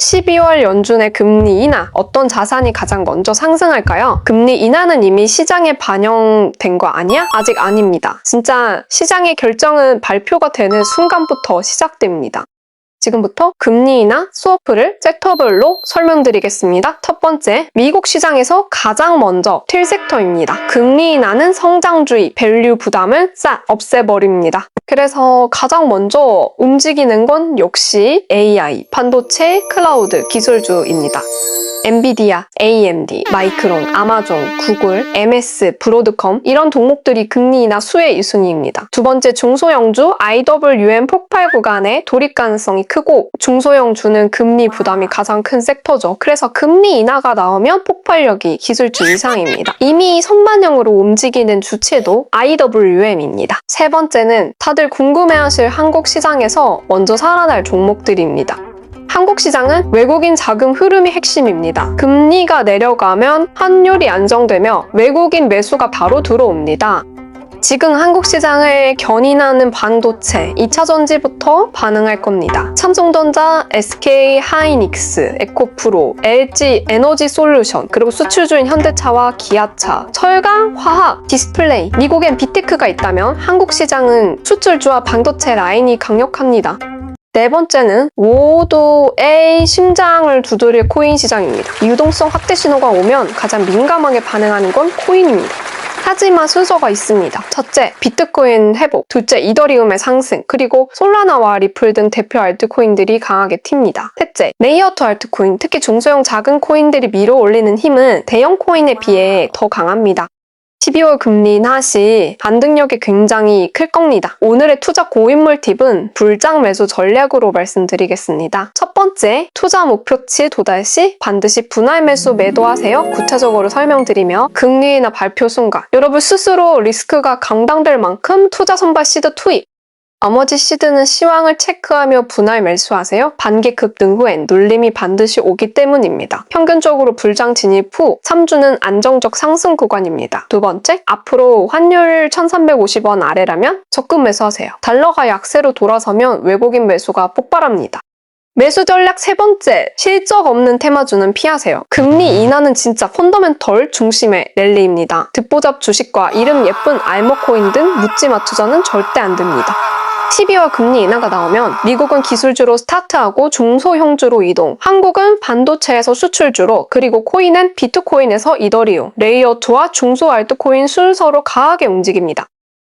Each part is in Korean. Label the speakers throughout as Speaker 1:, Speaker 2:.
Speaker 1: 12월 연준의 금리 인하, 어떤 자산이 가장 먼저 상승할까요? 금리 인하는 이미 시장에 반영된 거 아니야? 아직 아닙니다. 진짜 시장의 결정은 발표가 되는 순간부터 시작됩니다. 지금부터 금리 인하 스워프를 섹터별로 설명드리겠습니다. 첫 번째, 미국 시장에서 가장 먼저 튈 섹터입니다. 금리 인하는 성장주의, 밸류 부담을 싹 없애버립니다. 그래서 가장 먼저 움직이는 건 역시 AI, 반도체, 클라우드, 기술주입니다. 엔비디아, AMD, 마이크론, 아마존, 구글, MS, 브로드컴 이런 종목들이 금리 인하 수혜 1순위입니다. 두 번째, 중소형주 IWM 폭발 구간의 돌입 가능성이 크고 중소형주는 금리 부담이 가장 큰 섹터죠. 그래서 금리 인하가 나오면 폭발력이 기술주 이상입니다. 이미 선반영으로 움직이는 주체도 IWM입니다. 세 번째는 다들 궁금해하실 한국 시장에서 먼저 살아날 종목들입니다. 한국 시장은 외국인 자금 흐름이 핵심입니다. 금리가 내려가면 환율이 안정되며 외국인 매수가 바로 들어옵니다. 지금 한국 시장을 견인하는 반도체, 2차 전지부터 반응할 겁니다. 삼성전자, SK 하이닉스, 에코프로, LG 에너지 솔루션, 그리고 수출주인 현대차와 기아차, 철강, 화학, 디스플레이, 미국엔 비테크가 있다면 한국 시장은 수출주와 반도체 라인이 강력합니다. 네 번째는 모두의 심장을 두드릴 코인 시장입니다. 유동성 확대 신호가 오면 가장 민감하게 반응하는 건 코인입니다. 하지만 순서가 있습니다. 첫째, 비트코인 회복, 둘째, 이더리움의 상승, 그리고 솔라나와 리플 등 대표 알트코인들이 강하게 튑니다. 셋째, 레이어 2 알트코인, 특히 중소형 작은 코인들이 밀어올리는 힘은 대형 코인에 비해 더 강합니다. 12월 금리 인하 시 반등력이 굉장히 클 겁니다. 오늘의 투자 고인물 팁은 불장 매수 전략으로 말씀드리겠습니다. 첫 번째, 투자 목표치 도달 시 반드시 분할 매수 매도하세요. 구체적으로 설명드리며 금리 인하 발표 순간 여러분 스스로 리스크가 감당될 만큼 투자 선발 시드 투입, 나머지 시드는 시황을 체크하며 분할 매수하세요. 반기 급등 후엔 눌림이 반드시 오기 때문입니다. 평균적으로 불장 진입 후 3주는 안정적 상승 구간입니다. 두 번째, 앞으로 환율 1350원 아래라면 적금 매수하세요. 달러가 약세로 돌아서면 외국인 매수가 폭발합니다. 매수 전략 세 번째, 실적 없는 테마주는 피하세요. 금리 인하는 진짜 펀더멘털 중심의 랠리입니다. 듣보잡 주식과 이름 예쁜 알머코인 등 묻지마 투자는 절대 안 됩니다. 12월 금리 인하가 나오면 미국은 기술주로 스타트하고 중소형주로 이동, 한국은 반도체에서 수출주로, 그리고 코인은 비트코인에서 이더리움, 레이어 2와 중소 알트코인 순서로 강하게 움직입니다.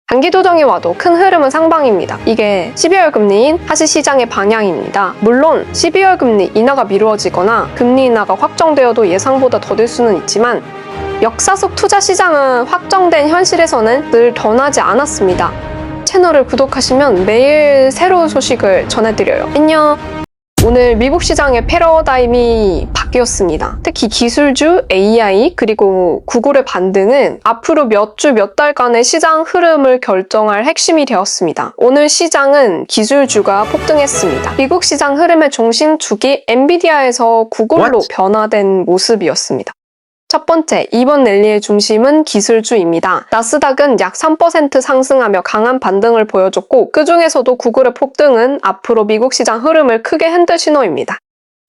Speaker 1: 단기 조정이 와도 큰 흐름은 상방입니다. 이게 12월 금리인 하시시장의 방향입니다. 물론 12월 금리 인하가 미루어지거나 금리 인하가 확정되어도 예상보다 더딜 수는 있지만 역사 속 투자 시장은 확정된 현실에서는 늘 변하지 않았습니다. 채널을 구독하시면 매일 새로운 소식을 전해드려요. 안녕! 오늘 미국 시장의 패러다임이 바뀌었습니다. 특히 기술주, AI, 그리고 구글의 반등은 앞으로 몇 주, 몇 달간의 시장 흐름을 결정할 핵심이 되었습니다. 오늘 시장은 기술주가 폭등했습니다. 미국 시장 흐름의 중심축이 엔비디아에서 구글로 변화된 모습이었습니다. 첫 번째, 이번 랠리의 중심은 기술주입니다. 나스닥은 약 3% 상승하며 강한 반등을 보여줬고 그중에서도 구글의 폭등은 앞으로 미국 시장 흐름을 크게 흔들 신호입니다.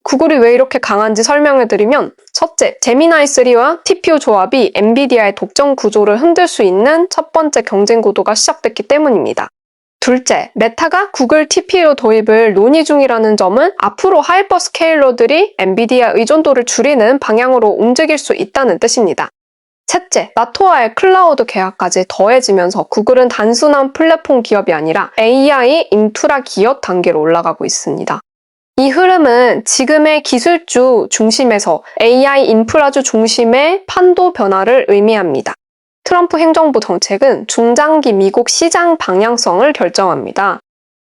Speaker 1: 구글이 왜 이렇게 강한지 설명해드리면 첫째, 제미나이 3와 TPU 조합이 엔비디아의 독점 구조를 흔들 수 있는 첫 번째 경쟁 구도가 시작됐기 때문입니다. 둘째, 메타가 구글 TPU 도입을 논의 중이라는 점은 앞으로 하이퍼스케일러들이 엔비디아 의존도를 줄이는 방향으로 움직일 수 있다는 뜻입니다. 셋째, 나토와의 클라우드 계약까지 더해지면서 구글은 단순한 플랫폼 기업이 아니라 AI 인프라 기업 단계로 올라가고 있습니다. 이 흐름은 지금의 기술주 중심에서 AI 인프라주 중심의 판도 변화를 의미합니다. 트럼프 행정부 정책은 중장기 미국 시장 방향성을 결정합니다.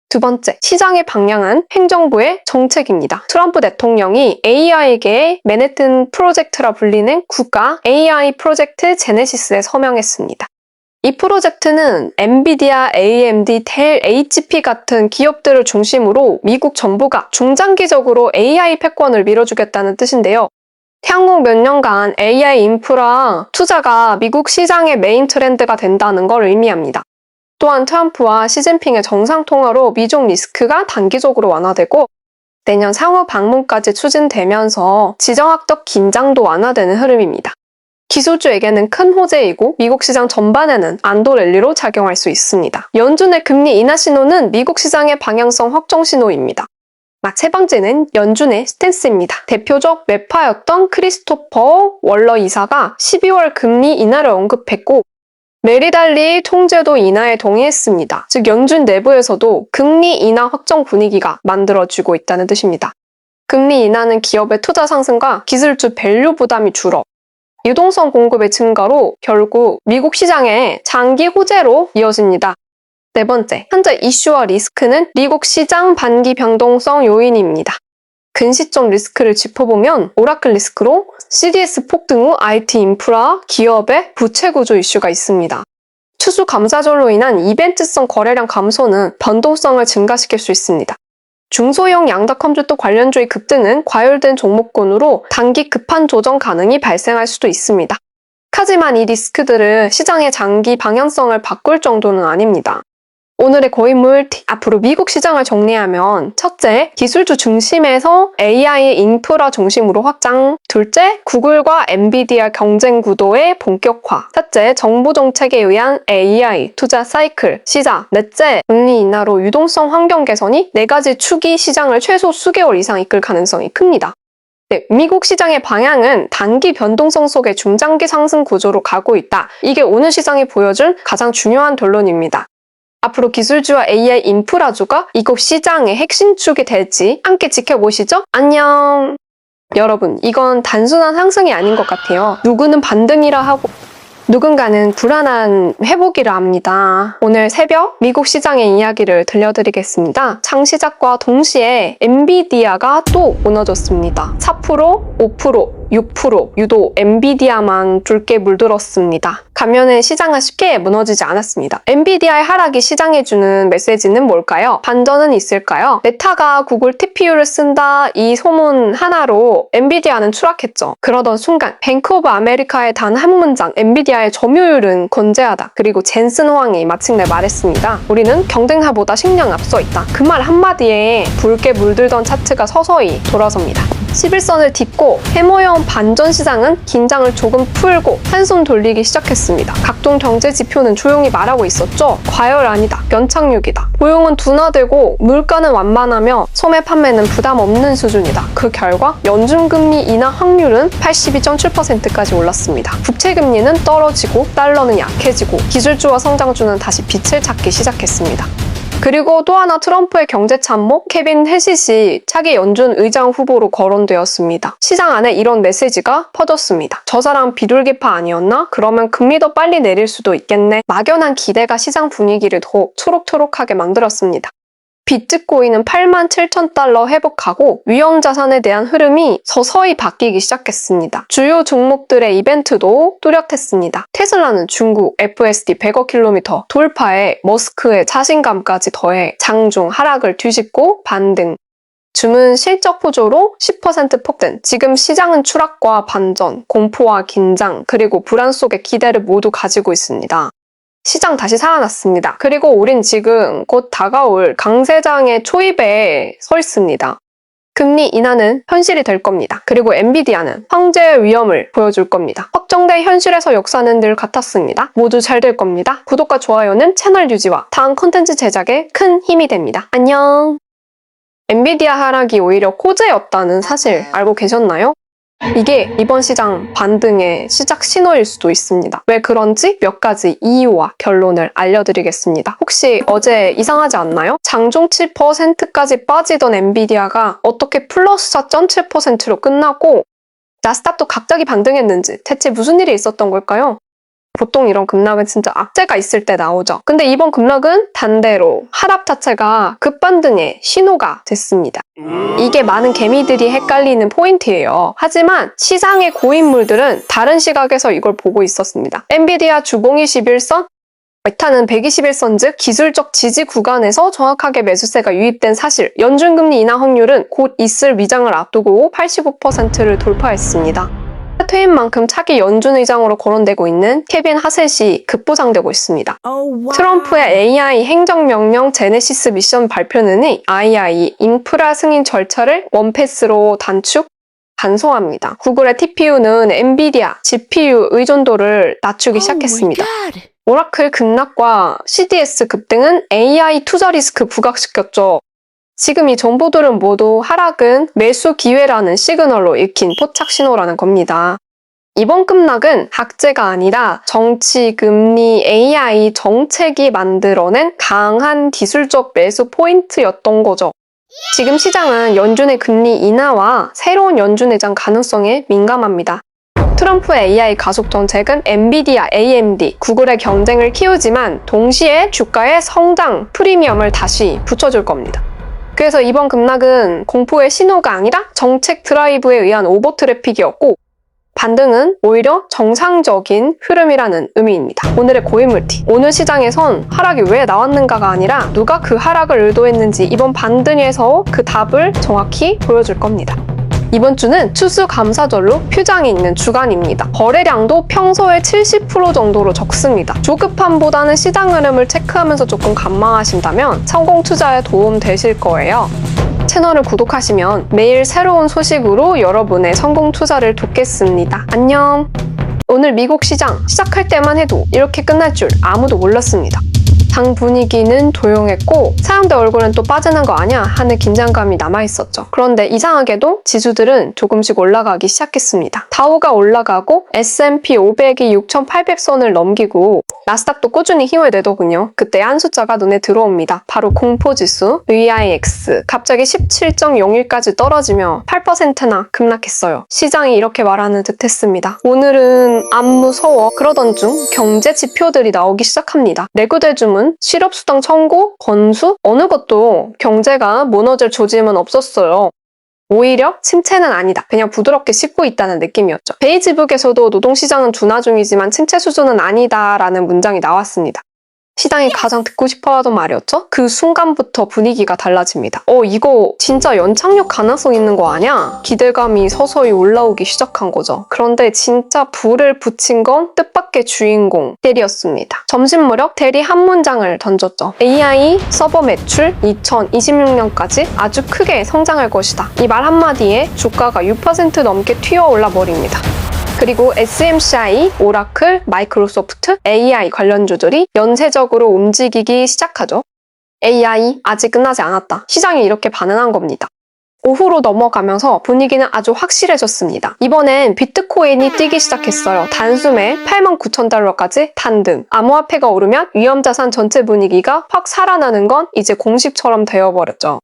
Speaker 1: 두 번째, 시장의 방향은 행정부의 정책입니다. 트럼프 대통령이 AI계의 맨해튼 프로젝트라 불리는 국가 AI 프로젝트 제네시스에 서명했습니다. 이 프로젝트는 엔비디아, AMD, 델, HP 같은 기업들을 중심으로 미국 정부가 중장기적으로 AI 패권을 밀어주겠다는 뜻인데요. 향후 몇 년간 AI 인프라 투자가 미국 시장의 메인 트렌드가 된다는 걸 의미합니다. 또한 트럼프와 시진핑의 정상통화로 미중 리스크가 단기적으로 완화되고 내년 상호 방문까지 추진되면서 지정학적 긴장도 완화되는 흐름입니다. 기술주에게는 큰 호재이고 미국 시장 전반에는 안도 랠리로 작용할 수 있습니다. 연준의 금리 인하 신호는 미국 시장의 방향성 확정 신호입니다. 세 번째는 연준의 스탠스입니다. 대표적 매파였던 크리스토퍼 월러 이사가 12월 금리 인하를 언급했고 메리달리 통제도 인하에 동의했습니다. 즉 연준 내부에서도 금리 인하 확정 분위기가 만들어지고 있다는 뜻입니다. 금리 인하는 기업의 투자 상승과 기술주 밸류 부담이 줄어 유동성 공급의 증가로 결국 미국 시장의 장기 호재로 이어집니다. 네 번째, 현재 이슈와 리스크는 미국 시장 반기 변동성 요인입니다. 근시점 리스크를 짚어보면 오라클 리스크로 CDS 폭등 후 IT 인프라, 기업의 부채 구조 이슈가 있습니다. 추수 감사절로 인한 이벤트성 거래량 감소는 변동성을 증가시킬 수 있습니다. 중소형 양자 컴퓨터 관련주의 급등은 과열된 종목군으로 단기 급한 조정 가능이 발생할 수도 있습니다. 하지만 이 리스크들은 시장의 장기 방향성을 바꿀 정도는 아닙니다. 오늘의 고인물 앞으로 미국 시장을 정리하면 첫째, 기술주 중심에서 AI 인프라 중심으로 확장. 둘째, 구글과 엔비디아 경쟁 구도의 본격화. 셋째, 정부 정책에 의한 AI 투자 사이클 시작. 넷째, 금리 인하로 유동성 환경 개선이 네 가지 축이 시장을 최소 수개월 이상 이끌 가능성이 큽니다. 네, 미국 시장의 방향은 단기 변동성 속의 중장기 상승 구조로 가고 있다. 이게 오늘 시장이 보여준 가장 중요한 결론입니다. 앞으로 기술주와 AI 인프라주가 이곳 시장의 핵심 축이 될지 함께 지켜보시죠. 안녕! 여러분, 이건 단순한 상승이 아닌 것 같아요. 누구는 반등이라 하고 누군가는 불안한 회복이라 합니다. 오늘 새벽 미국 시장의 이야기를 들려드리겠습니다. 장시작과 동시에 엔비디아가 또 무너졌습니다. 4%, 5%, 6% 유독 엔비디아만 붉게 물들었습니다. 가면은 시장은 쉽게 무너지지 않았습니다. 엔비디아의 하락이 시장에 주는 메시지는 뭘까요? 반전은 있을까요? 메타가 구글 TPU를 쓴다 이 소문 하나로 엔비디아는 추락했죠. 그러던 순간 뱅크 오브 아메리카의 단 한 문장 엔비디아의 점유율은 건재하다. 그리고 젠슨 호황이 마침내 말했습니다. 우리는 경쟁사보다 식량 앞서 있다. 그 말 한마디에 붉게 물들던 차트가 서서히 돌아섭니다. 11선을 딛고 해머형 반전 시장은 긴장을 조금 풀고 한숨 돌리기 시작했습니다. 각종 경제 지표는 조용히 말하고 있었죠. 과열 아니다. 연착륙이다. 고용은 둔화되고 물가는 완만하며 소매 판매는 부담 없는 수준이다. 그 결과 연준금리 인하 확률은 82.7%까지 올랐습니다. 국채금리는 떨어지고 달러는 약해지고 기술주와 성장주는 다시 빛을 찾기 시작했습니다. 그리고 또 하나 트럼프의 경제 참모 케빈 해시시 차기 연준 의장 후보로 거론되었습니다. 시장 안에 이런 메시지가 퍼졌습니다. 저 사람 비둘기파 아니었나? 그러면 금리 더 빨리 내릴 수도 있겠네. 막연한 기대가 시장 분위기를 더 초록초록하게 만들었습니다. 비트코인은 87,000달러 회복하고 위험자산에 대한 흐름이 서서히 바뀌기 시작했습니다. 주요 종목들의 이벤트도 뚜렷했습니다. 테슬라는 중국 FSD 100억 킬로미터 돌파에 머스크의 자신감까지 더해 장중 하락을 뒤집고 반등. 주문 실적 호조로 10% 폭등. 지금 시장은 추락과 반전, 공포와 긴장, 그리고 불안 속의 기대를 모두 가지고 있습니다. 시장 다시 살아났습니다. 그리고 우린 지금 곧 다가올 강세장의 초입에 서 있습니다. 금리 인하는 현실이 될 겁니다. 그리고 엔비디아는 황제의 위험을 보여줄 겁니다. 확정된 현실에서 역사는 늘 같았습니다. 모두 잘 될 겁니다. 구독과 좋아요는 채널 유지와 다음 컨텐츠 제작에 큰 힘이 됩니다. 안녕! 엔비디아 하락이 오히려 호재였다는 사실 알고 계셨나요? 이게 이번 시장 반등의 시작 신호일 수도 있습니다. 왜 그런지 몇 가지 이유와 결론을 알려드리겠습니다. 혹시 어제 이상하지 않나요? 장중 7%까지 빠지던 엔비디아가 어떻게 플러스 4.7%로 끝나고 나스닥도 갑자기 반등했는지 대체 무슨 일이 있었던 걸까요? 보통 이런 급락은 진짜 악재가 있을 때 나오죠. 근데 이번 급락은 반대로 하락 자체가 급반등의 신호가 됐습니다. 이게 많은 개미들이 헷갈리는 포인트예요. 하지만 시장의 고인물들은 다른 시각에서 이걸 보고 있었습니다. 엔비디아 주봉 21선, 메타는 121선 즉 기술적 지지 구간에서 정확하게 매수세가 유입된 사실, 연준금리 인하 확률은 곧 있을 위장을 앞두고 85%를 돌파했습니다. 퇴임 만큼 차기 연준 의장으로 거론되고 있는 케빈 하셋이 급부상되고 있습니다. 트럼프의 AI 행정명령 제네시스 미션 발표는 II 인프라 승인 절차를 원패스로 단소합니다. 구글의 TPU는 엔비디아 GPU 의존도를 낮추기 시작했습니다. 오라클 급락과 CDS 급등은 AI 투자 리스크 부각시켰죠. 지금 이 정보들은 모두 하락은 매수 기회라는 시그널로 읽힌 포착 신호라는 겁니다. 이번 급락은 악재가 아니라 정치, 금리, AI 정책이 만들어낸 강한 기술적 매수 포인트였던 거죠. 지금 시장은 연준의 금리 인하와 새로운 연준 의장 가능성에 민감합니다. 트럼프의 AI 가속 정책은 엔비디아, AMD, 구글의 경쟁을 키우지만 동시에 주가의 성장 프리미엄을 다시 붙여줄 겁니다. 그래서 이번 급락은 공포의 신호가 아니라 정책 드라이브에 의한 오버 트래픽이었고 반등은 오히려 정상적인 흐름이라는 의미입니다. 오늘의 고인물티. 오늘 시장에선 하락이 왜 나왔는가가 아니라 누가 그 하락을 의도했는지 이번 반등에서 그 답을 정확히 보여줄 겁니다. 이번 주는 추수감사절로 휴장이 있는 주간입니다. 거래량도 평소의 70% 정도로 적습니다. 조급함보다는 시장 흐름을 체크하면서 조금 관망하신다면 성공 투자에 도움 되실 거예요. 채널을 구독하시면 매일 새로운 소식으로 여러분의 성공 투자를 돕겠습니다. 안녕! 오늘 미국 시장 시작할 때만 해도 이렇게 끝날 줄 아무도 몰랐습니다. 장 분위기는 조용했고 사람들 얼굴은 또 빠지는 거 아냐 하는 긴장감이 남아있었죠. 그런데 이상하게도 지수들은 조금씩 올라가기 시작했습니다. 다우가 올라가고 S&P 500이 6,800선을 넘기고 나스닥도 꾸준히 힘을 내더군요. 그때 한 숫자가 눈에 들어옵니다. 바로 공포지수 VIX 갑자기 17.01까지 떨어지며 8%나 급락했어요. 시장이 이렇게 말하는 듯 했습니다. 오늘은 안 무서워 그러던 중 경제 지표들이 나오기 시작합니다. 내구대주문 실업수당 청구, 건수 어느 것도 경제가 무너질 조짐은 없었어요. 오히려 침체는 아니다. 그냥 부드럽게 씹고 있다는 느낌이었죠. 베이지북에서도 노동시장은 둔화 중이지만 침체 수준은 아니다라는 문장이 나왔습니다. 시장이 가장 듣고 싶어하던 말이었죠? 그 순간부터 분위기가 달라집니다. 이거 진짜 연착륙 가능성 있는 거 아냐? 기대감이 서서히 올라오기 시작한 거죠. 그런데 진짜 불을 붙인 건 뜻밖의 주인공 대리였습니다. 점심 무렵 대리 한 문장을 던졌죠. AI 서버 매출 2026년까지 아주 크게 성장할 것이다. 이 말 한마디에 주가가 6% 넘게 튀어올라 버립니다. 그리고 SMCI, 오라클, 마이크로소프트, AI 관련주들이 연쇄적으로 움직이기 시작하죠. AI 아직 끝나지 않았다. 시장이 이렇게 반응한 겁니다. 오후로 넘어가면서 분위기는 아주 확실해졌습니다. 이번엔 비트코인이 뛰기 시작했어요. 단숨에 89,000달러까지 단등. 암호화폐가 오르면 위험자산 전체 분위기가 확 살아나는 건 이제 공식처럼 되어버렸죠.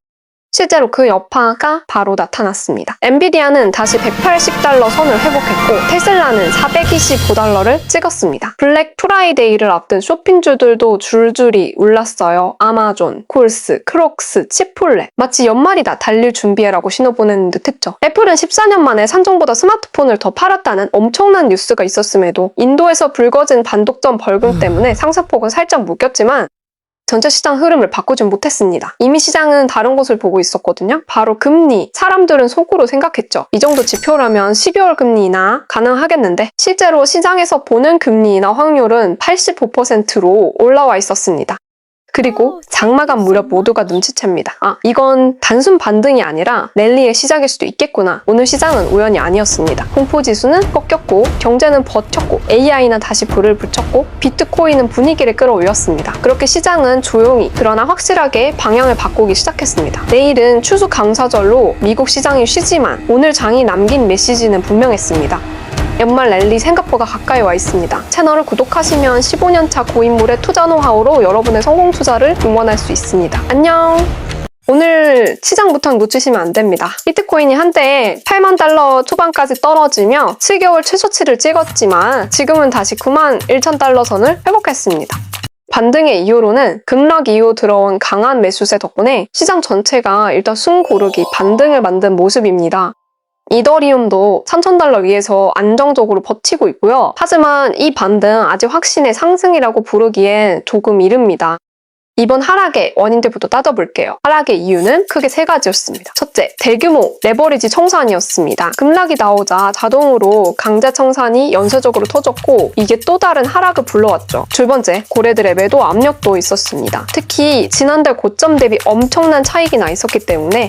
Speaker 1: 실제로 그 여파가 바로 나타났습니다. 엔비디아는 다시 180달러 선을 회복했고 테슬라는 425달러를 찍었습니다. 블랙 프라이데이를 앞둔 쇼핑주들도 줄줄이 올랐어요. 아마존, 콜스, 크록스, 치폴레 마치 연말이다 달릴 준비해라고 신호 보내는 듯했죠. 애플은 14년 만에 산정보다 스마트폰을 더 팔았다는 엄청난 뉴스가 있었음에도 인도에서 불거진 반독점 벌금 때문에 상승폭은 살짝 묶였지만 전체 시장 흐름을 바꾸진 못했습니다. 이미 시장은 다른 곳을 보고 있었거든요. 바로 금리. 사람들은 속으로 생각했죠. 이 정도 지표라면 12월 금리 인하 가능하겠는데 실제로 시장에서 보는 금리 인하 확률은 85%로 올라와 있었습니다. 그리고 장마감 무렵 모두가 눈치챕니다. 이건 단순 반등이 아니라 랠리의 시작일 수도 있겠구나. 오늘 시장은 우연이 아니었습니다. 공포지수는 꺾였고 경제는 버텼고 AI는 다시 불을 붙였고 비트코인은 분위기를 끌어올렸습니다. 그렇게 시장은 조용히 그러나 확실하게 방향을 바꾸기 시작했습니다. 내일은 추수감사절로 미국 시장이 쉬지만 오늘 장이 남긴 메시지는 분명했습니다. 연말 랠리 생각보다 가까이 와 있습니다. 채널을 구독하시면 15년차 고인물의 투자 노하우로 여러분의 성공 투자를 응원할 수 있습니다. 안녕! 오늘 시장부터는 놓치시면 안 됩니다. 비트코인이 한때 8만 달러 초반까지 떨어지며 7개월 최저치를 찍었지만 지금은 다시 9만 1천 달러 선을 회복했습니다. 반등의 이유로는 급락 이후 들어온 강한 매수세 덕분에 시장 전체가 일단 숨 고르기 반등을 만든 모습입니다. 이더리움도 3,000달러 위에서 안정적으로 버티고 있고요. 하지만 이 반등 아직 확신의 상승이라고 부르기엔 조금 이릅니다. 이번 하락의 원인들부터 따져볼게요. 하락의 이유는 크게 세 가지였습니다. 첫째, 대규모 레버리지 청산이었습니다. 급락이 나오자 자동으로 강제 청산이 연쇄적으로 터졌고 이게 또 다른 하락을 불러왔죠. 두 번째, 고래들의 매도 압력도 있었습니다. 특히 지난달 고점 대비 엄청난 차익이 나 있었기 때문에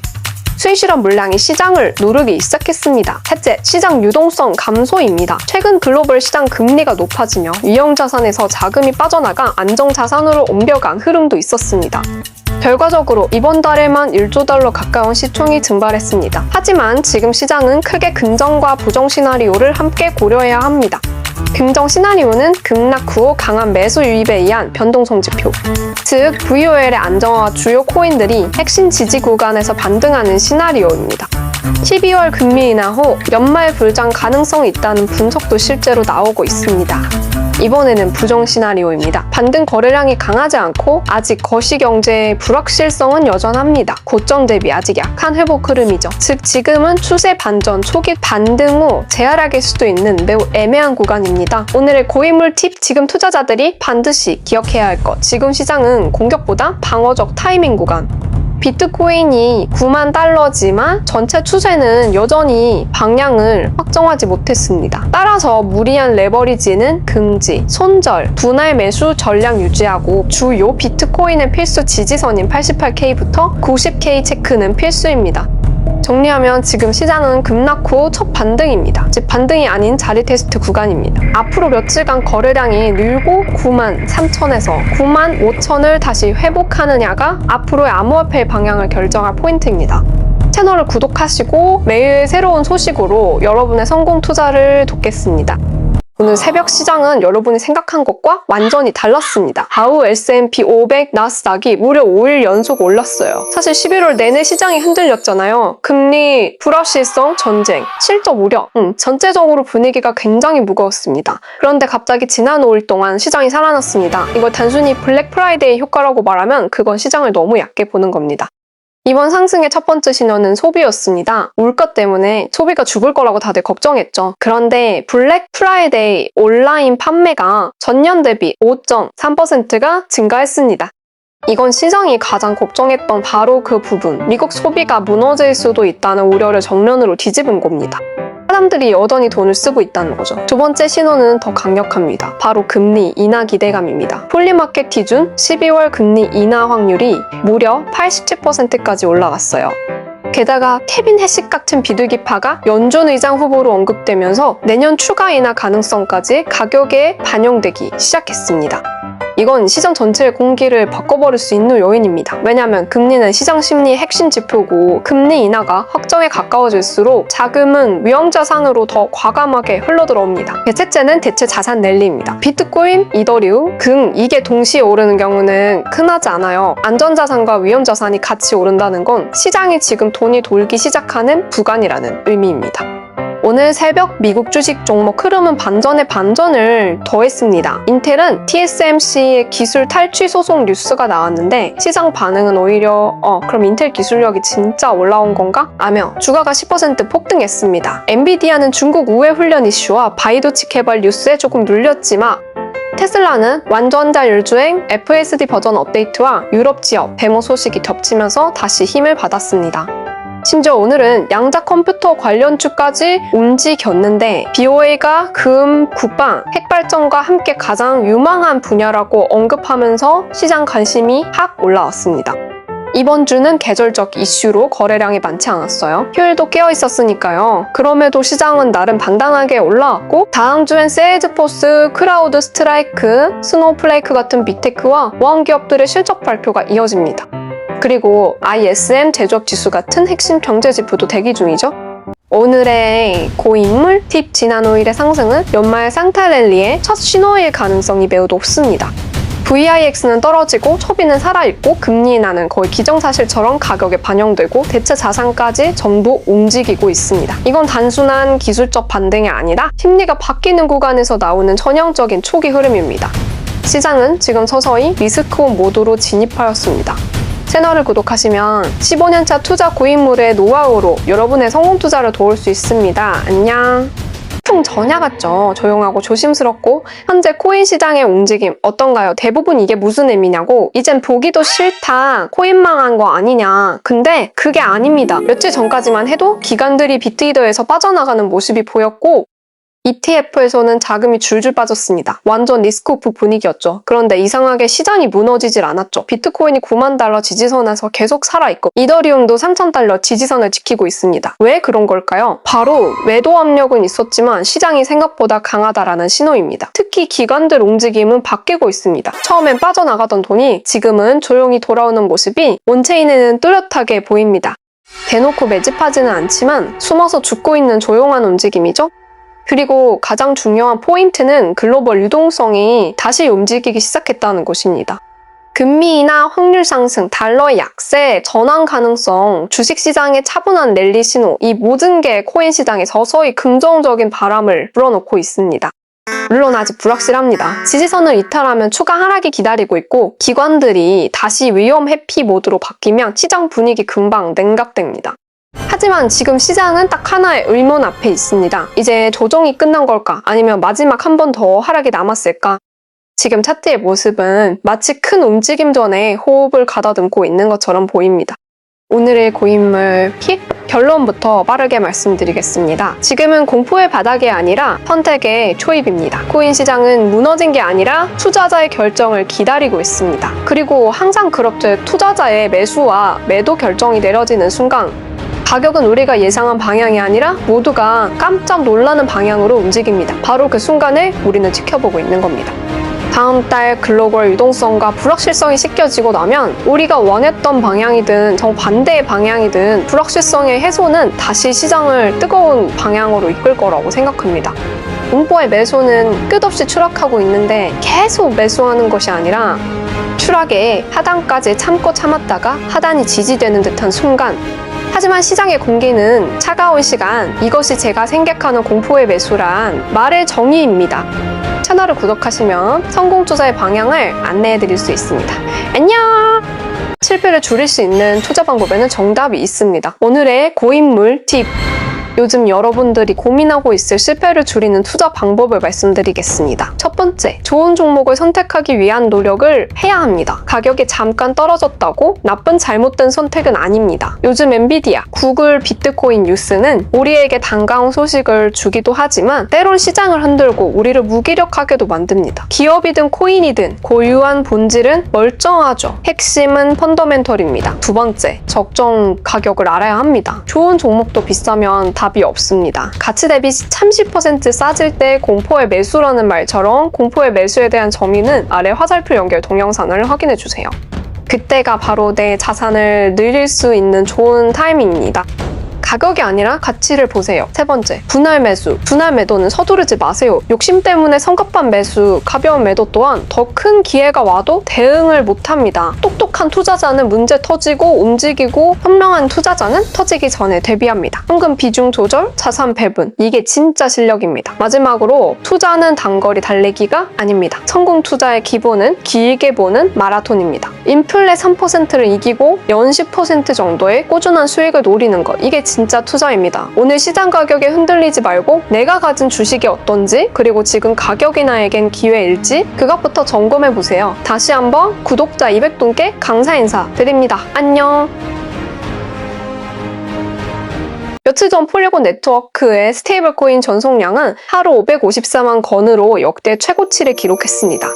Speaker 1: 수익 실험 물량이 시장을 누르기 시작했습니다. 셋째, 시장 유동성 감소입니다. 최근 글로벌 시장 금리가 높아지며 위험 자산에서 자금이 빠져나가 안정 자산으로 옮겨간 흐름도 있었습니다. 결과적으로 이번 달에만 1조 달러 가까운 시총이 증발했습니다. 하지만 지금 시장은 크게 긍정과 부정 시나리오를 함께 고려해야 합니다. 긍정 시나리오는 급락 후 강한 매수 유입에 의한 변동성 지표, 즉 VOL의 안정화와 주요 코인들이 핵심 지지 구간에서 반등하는 시나리오입니다. 12월 금리 인하 후 연말 불장 가능성이 있다는 분석도 실제로 나오고 있습니다. 이번에는 부정 시나리오입니다. 반등 거래량이 강하지 않고 아직 거시경제의 불확실성은 여전합니다. 고점 대비 아직 약한 회복 흐름이죠. 즉 지금은 추세 반전 초기 반등 후 재하락일 수도 있는 매우 애매한 구간입니다. 오늘의 고인물 팁, 지금 투자자들이 반드시 기억해야 할 것. 지금 시장은 공격보다 방어적 타이밍 구간. 비트코인이 9만 달러지만 전체 추세는 여전히 방향을 확정하지 못했습니다. 따라서 무리한 레버리지는 금지, 손절, 분할 매수 전략 유지하고 주요 비트코인의 필수 지지선인 88K부터 90K 체크는 필수입니다. 정리하면 지금 시장은 급락 후 첫 반등입니다. 즉 반등이 아닌 자리 테스트 구간입니다. 앞으로 며칠간 거래량이 늘고 9만 3천에서 9만 5천을 다시 회복하느냐가 앞으로의 암호화폐의 방향을 결정할 포인트입니다. 채널을 구독하시고 매일 새로운 소식으로 여러분의 성공 투자를 돕겠습니다. 오늘 새벽 시장은 여러분이 생각한 것과 완전히 달랐습니다. 다우, S&P 500, 나스닥이 무려 5일 연속 올랐어요. 사실 11월 내내 시장이 흔들렸잖아요. 금리, 불확실성, 전쟁, 실적 우려, 전체적으로 분위기가 굉장히 무거웠습니다. 그런데 갑자기 지난 5일 동안 시장이 살아났습니다. 이걸 단순히 블랙 프라이데이 효과라고 말하면 그건 시장을 너무 얕게 보는 겁니다. 이번 상승의 첫 번째 신호는 소비였습니다. 물가 때문에 소비가 죽을 거라고 다들 걱정했죠. 그런데 블랙 프라이데이 온라인 판매가 전년 대비 5.3%가 증가했습니다. 이건 시장이 가장 걱정했던 바로 그 부분, 미국 소비가 무너질 수도 있다는 우려를 정면으로 뒤집은 겁니다. 사람들이 여전히 돈을 쓰고 있다는 거죠. 두 번째 신호는 더 강력합니다. 바로 금리 인하 기대감입니다. 폴리마켓 기준 12월 금리 인하 확률이 무려 87%까지 올라갔어요. 게다가 케빈 해식 같은 비둘기파가 연준 의장 후보로 언급되면서 내년 추가 인하 가능성까지 가격에 반영되기 시작했습니다. 이건 시장 전체의 공기를 바꿔버릴 수 있는 요인입니다. 왜냐하면 금리는 시장 심리의 핵심 지표고 금리 인하가 확정에 가까워질수록 자금은 위험자산으로 더 과감하게 흘러들어옵니다. 셋째는 대체 자산 랠리입니다. 비트코인, 이더리움, 금 이게 동시에 오르는 경우는 흔하지 않아요. 안전자산과 위험자산이 같이 오른다는 건 시장이 지금 돈이 돌기 시작하는 구간이라는 의미입니다. 오늘 새벽 미국 주식 종목 흐름은 반전에 반전을 더했습니다. 인텔은 TSMC의 기술 탈취 소송 뉴스가 나왔는데 시장 반응은 오히려 그럼 인텔 기술력이 진짜 올라온 건가? 하며 주가가 10% 폭등했습니다. 엔비디아는 중국 우회 훈련 이슈와 바이두치 개발 뉴스에 조금 눌렸지만 테슬라는 완전자 열주행 FSD 버전 업데이트와 유럽 지역 데모 소식이 겹치면서 다시 힘을 받았습니다. 심지어 오늘은 양자 컴퓨터 관련주까지 움직였는데 BOA가 금, 국방, 핵발전과 함께 가장 유망한 분야라고 언급하면서 시장 관심이 확 올라왔습니다. 이번 주는 계절적 이슈로 거래량이 많지 않았어요. 휴일도 깨어 있었으니까요. 그럼에도 시장은 나름 방당하게 올라왔고 다음 주엔 세일즈포스, 크라우드 스트라이크, 스노우플레이크 같은 빅테크와 모험 기업들의 실적 발표가 이어집니다. 그리고 ISM 제조업 지수 같은 핵심 경제 지표도 대기 중이죠. 오늘의 고인물 팁, 지난 5일의 상승은 연말 상타 랠리의 첫 신호일 가능성이 매우 높습니다. VIX는 떨어지고 소비는 살아있고 금리 인하는 거의 기정사실처럼 가격에 반영되고 대체 자산까지 전부 움직이고 있습니다. 이건 단순한 기술적 반등이 아니라 심리가 바뀌는 구간에서 나오는 전형적인 초기 흐름입니다. 시장은 지금 서서히 리스크온 모드로 진입하였습니다. 채널을 구독하시면 15년차 투자 고인물의 노하우로 여러분의 성공 투자를 도울 수 있습니다. 안녕! 풍 전야 같죠. 조용하고 조심스럽고. 현재 코인 시장의 움직임 어떤가요? 대부분 이게 무슨 의미냐고. 이젠 보기도 싫다. 코인 망한 거 아니냐. 근데 그게 아닙니다. 며칠 전까지만 해도 기관들이 비트위더에서 빠져나가는 모습이 보였고 ETF에서는 자금이 줄줄 빠졌습니다. 완전 리스크오프 분위기였죠. 그런데 이상하게 시장이 무너지질 않았죠. 비트코인이 9만 달러 지지선에서 계속 살아있고 이더리움도 3천 달러 지지선을 지키고 있습니다. 왜 그런 걸까요? 바로 매도 압력은 있었지만 시장이 생각보다 강하다라는 신호입니다. 특히 기관들 움직임은 바뀌고 있습니다. 처음엔 빠져나가던 돈이 지금은 조용히 돌아오는 모습이 온체인에는 뚜렷하게 보입니다. 대놓고 매집하지는 않지만 숨어서 죽고 있는 조용한 움직임이죠. 그리고 가장 중요한 포인트는 글로벌 유동성이 다시 움직이기 시작했다는 것입니다. 금리 인하, 확률 상승, 달러의 약세, 전환 가능성, 주식시장의 차분한 랠리 신호, 이 모든 게 코인 시장에 서서히 긍정적인 바람을 불어넣고 있습니다. 물론 아직 불확실합니다. 지지선을 이탈하면 추가 하락이 기다리고 있고 기관들이 다시 위험 회피 모드로 바뀌면 시장 분위기 금방 냉각됩니다. 하지만 지금 시장은 딱 하나의 의문 앞에 있습니다. 이제 조정이 끝난 걸까? 아니면 마지막 한 번 더 하락이 남았을까? 지금 차트의 모습은 마치 큰 움직임 전에 호흡을 가다듬고 있는 것처럼 보입니다. 오늘의 고인물 픽 결론부터 빠르게 말씀드리겠습니다. 지금은 공포의 바닥이 아니라 선택의 초입입니다. 코인 시장은 무너진 게 아니라 투자자의 결정을 기다리고 있습니다. 그리고 항상 그렇듯 투자자의 매수와 매도 결정이 내려지는 순간 가격은 우리가 예상한 방향이 아니라 모두가 깜짝 놀라는 방향으로 움직입니다. 바로 그 순간을 우리는 지켜보고 있는 겁니다. 다음 달 글로벌 유동성과 불확실성이 씻겨지고 나면 우리가 원했던 방향이든 정반대의 방향이든 불확실성의 해소는 다시 시장을 뜨거운 방향으로 이끌 거라고 생각합니다. 공포의 매수는 끝없이 추락하고 있는데 계속 매수하는 것이 아니라 추락에 하단까지 참고 참았다가 하단이 지지되는 듯한 순간 하지만 시장의 공기는 차가운 시간, 이것이 제가 생각하는 공포의 매수란 말의 정의입니다. 채널을 구독하시면 성공 투자의 방향을 안내해 드릴 수 있습니다. 안녕! 실패를 줄일 수 있는 투자 방법에는 정답이 있습니다. 오늘의 고인물 팁! 요즘 여러분들이 고민하고 있을 실패를 줄이는 투자 방법을 말씀드리겠습니다. 첫 번째, 좋은 종목을 선택하기 위한 노력을 해야 합니다. 가격이 잠깐 떨어졌다고 나쁜 잘못된 선택은 아닙니다. 요즘 엔비디아, 구글, 비트코인 뉴스는 우리에게 반가운 소식을 주기도 하지만 때론 시장을 흔들고 우리를 무기력하게도 만듭니다. 기업이든 코인이든 고유한 본질은 멀쩡하죠. 핵심은 펀더멘털입니다. 두 번째, 적정 가격을 알아야 합니다. 좋은 종목도 비싸면 답이 없습니다. 가치 대비 30% 싸질 때 공포의 매수라는 말처럼 공포의 매수에 대한 정의는 아래 화살표 연결 동영상을 확인해주세요. 그때가 바로 내 자산을 늘릴 수 있는 좋은 타이밍입니다. 가격이 아니라 가치를 보세요. 세 번째, 분할 매수. 분할 매도는 서두르지 마세요. 욕심 때문에 성급한 매수, 가벼운 매도 또한 더 큰 기회가 와도 대응을 못합니다. 똑똑한 투자자는 문제 터지고 움직이고 현명한 투자자는 터지기 전에 대비합니다. 현금 비중 조절, 자산 배분. 이게 진짜 실력입니다. 마지막으로 투자는 단거리 달리기가 아닙니다. 성공 투자의 기본은 길게 보는 마라톤입니다. 인플레 3%를 이기고 연 10% 정도의 꾸준한 수익을 노리는 것. 이게 진짜 투자입니다. 오늘 시장 가격에 흔들리지 말고 내가 가진 주식이 어떤지 그리고 지금 가격이 나에겐 기회일지 그것부터 점검해보세요. 다시 한번 구독자 200분께 감사 인사 드립니다. 안녕! 며칠 전 폴리곤 네트워크의 스테이블 코인 전송량은 하루 554만 건으로 역대 최고치를 기록했습니다.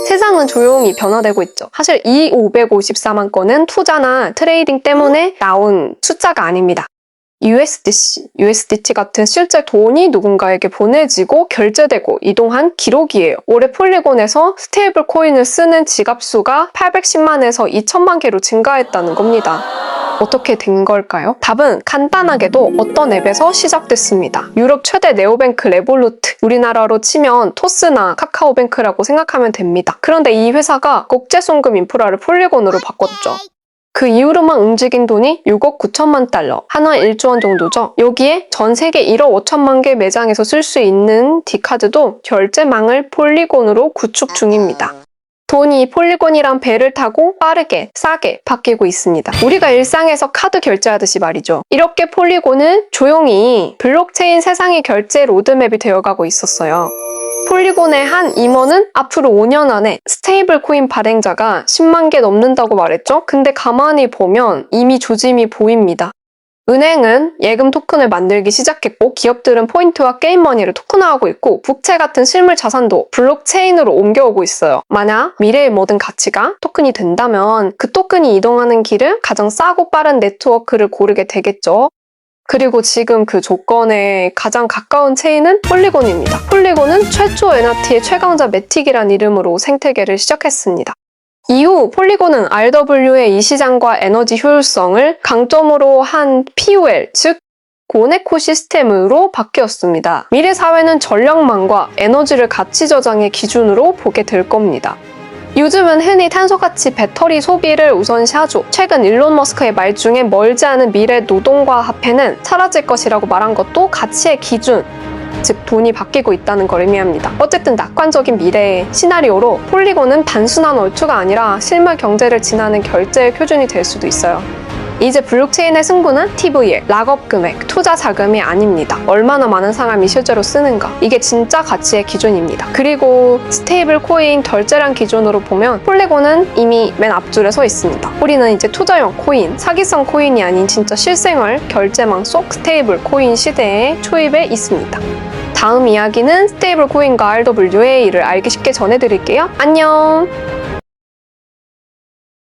Speaker 1: 세상은 조용히 변화되고 있죠. 사실 이 554만 건은 투자나 트레이딩 때문에 나온 숫자가 아닙니다. USDT 같은 실제 돈이 누군가에게 보내지고 결제되고 이동한 기록이에요. 올해 폴리곤에서 스테이블 코인을 쓰는 지갑 수가 810만에서 2천만 개로 증가했다는 겁니다. 어떻게 된 걸까요? 답은 간단하게도 어떤 앱에서 시작됐습니다. 유럽 최대 네오뱅크 레볼루트, 우리나라로 치면 토스나 카카오뱅크라고 생각하면 됩니다. 그런데 이 회사가 국제송금 인프라를 폴리곤으로 바꿨죠. 그 이후로만 움직인 돈이 6억 9천만 달러, 하나 1조 원 정도죠. 여기에 전 세계 1억 5천만 개 매장에서 쓸 수 있는 D카드도 결제망을 폴리곤으로 구축 중입니다. 돈이 폴리곤이란 배를 타고 빠르게, 싸게 바뀌고 있습니다. 우리가 일상에서 카드 결제하듯이 말이죠. 이렇게 폴리곤은 조용히 블록체인 세상의 결제 로드맵이 되어가고 있었어요. 폴리곤의 한 임원은 앞으로 5년 안에 스테이블 코인 발행자가 10만 개 넘는다고 말했죠? 근데 가만히 보면 이미 조짐이 보입니다. 은행은 예금 토큰을 만들기 시작했고 기업들은 포인트와 게임머니를 토큰화하고 있고 부채 같은 실물 자산도 블록체인으로 옮겨오고 있어요. 만약 미래의 모든 가치가 토큰이 된다면 그 토큰이 이동하는 길은 가장 싸고 빠른 네트워크를 고르게 되겠죠. 그리고 지금 그 조건에 가장 가까운 체인은 폴리곤입니다. 폴리곤은 최초 NFT의 최강자 매틱이란 이름으로 생태계를 시작했습니다. 이후 폴리곤은 RW의 이 시장과 에너지 효율성을 강점으로 한 POL, 즉 곤 에코시스템으로 바뀌었습니다. 미래 사회는 전력망과 에너지를 가치 저장의 기준으로 보게 될 겁니다. 요즘은 흔히 탄소가치 배터리 소비를 우선시하죠. 최근 일론 머스크의 말 중에 멀지 않은 미래 노동과 화폐는 사라질 것이라고 말한 것도 가치의 기준, 즉 돈이 바뀌고 있다는 걸 의미합니다. 어쨌든 낙관적인 미래의 시나리오로 폴리곤은 단순한 얼투가 아니라 실물 경제를 지나는 결제의 표준이 될 수도 있어요. 이제 블록체인의 승부는 TVL, 락업 금액, 투자 자금이 아닙니다. 얼마나 많은 사람이 실제로 쓰는가. 이게 진짜 가치의 기준입니다. 그리고 스테이블 코인 결제량 기준으로 보면 폴리곤은 이미 맨 앞줄에 서 있습니다. 우리는 이제 투자용 코인, 사기성 코인이 아닌 진짜 실생활 결제망 속 스테이블 코인 시대에 초입해 있습니다. 다음 이야기는 스테이블 코인과 RWA를 알기 쉽게 전해드릴게요. 안녕!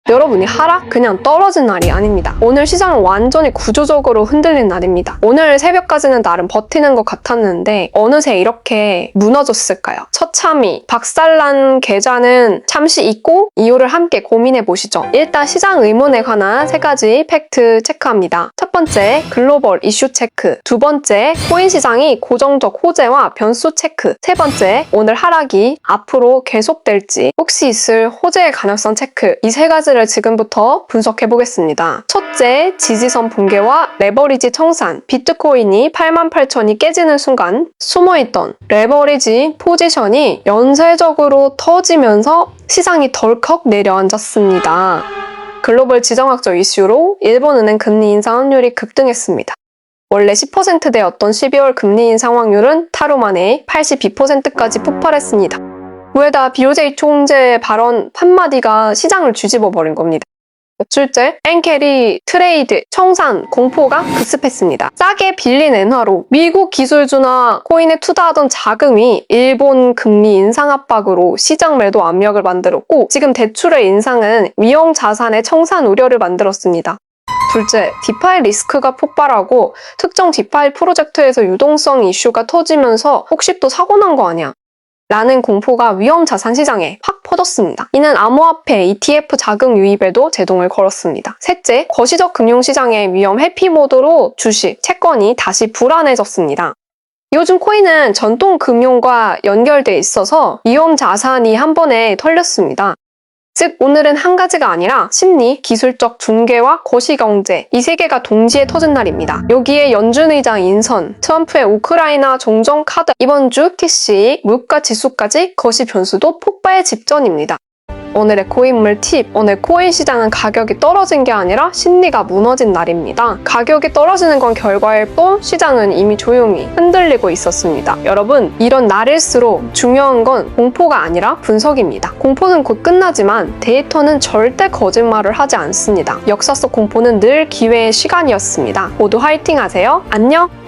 Speaker 1: 여러분이 하락? 그냥 떨어진 날이 아닙니다. 오늘 시장은 완전히 구조적으로 흔들린 날입니다. 오늘 새벽까지는 나름 버티는 것 같았는데 어느새 이렇게 무너졌을까요? 처참히 박살난 계좌는 잠시 잊고 이유를 함께 고민해 보시죠. 일단 시장 의문에 관한 3가지 팩트 체크합니다. 첫 번째, 글로벌 이슈 체크. 두 번째, 코인 시장이 고정적 호재와 변수 체크. 세 번째, 오늘 하락이 앞으로 계속될지 혹시 있을 호재의 가능성 체크. 이 3가지를 지금부터 분석해 보겠습니다. 첫째, 지지선 붕괴와 레버리지 청산. 비트코인이 88,000이 깨지는 순간 숨어있던 레버리지 포지션이 연쇄적으로 터지면서 시장이 덜컥 내려앉았습니다. 글로벌 지정학적 이슈로 일본은행 금리 인상 확률이 급등했습니다. 원래 10%대였던 12월 금리 인상 확률은 하루 만에 82%까지 폭발했습니다. 왜다 BOJ 총재의 발언 한마디가 시장을 뒤집어 버린 겁니다. 며칠째 엔캐리, 트레이드, 청산, 공포가 급습했습니다. 싸게 빌린 엔화로 미국 기술주나 코인에 투자하던 자금이 일본 금리 인상 압박으로 시장 매도 압력을 만들었고 지금 대출의 인상은 위험 자산의 청산 우려를 만들었습니다. 둘째, 디파이 리스크가 폭발하고 특정 디파이 프로젝트에서 유동성 이슈가 터지면서 혹시 또 사고 난 거 아니야? 라는 공포가 위험 자산 시장에 확 퍼졌습니다. 이는 암호화폐, ETF 자금 유입에도 제동을 걸었습니다. 셋째, 거시적 금융시장의 위험 회피 모드로 주식, 채권이 다시 불안해졌습니다. 요즘 코인은 전통 금융과 연결돼 있어서 위험 자산이 한 번에 털렸습니다. 즉 오늘은 한 가지가 아니라 심리, 기술적 중개와 거시경제 이 3개가 동시에 터진 날입니다. 여기에 연준 의장 인선, 트럼프의 우크라이나 종전 카드, 이번 주 TC, 물가 지수까지 거시 변수도 폭발 직전입니다. 오늘의 코인물 팁, 오늘 코인 시장은 가격이 떨어진 게 아니라 심리가 무너진 날입니다. 가격이 떨어지는 건 결과일 뿐 시장은 이미 조용히 흔들리고 있었습니다. 여러분, 이런 날일수록 중요한 건 공포가 아니라 분석입니다. 공포는 곧 끝나지만 데이터는 절대 거짓말을 하지 않습니다. 역사 속 공포는 늘 기회의 시간이었습니다. 모두 화이팅 하세요. 안녕!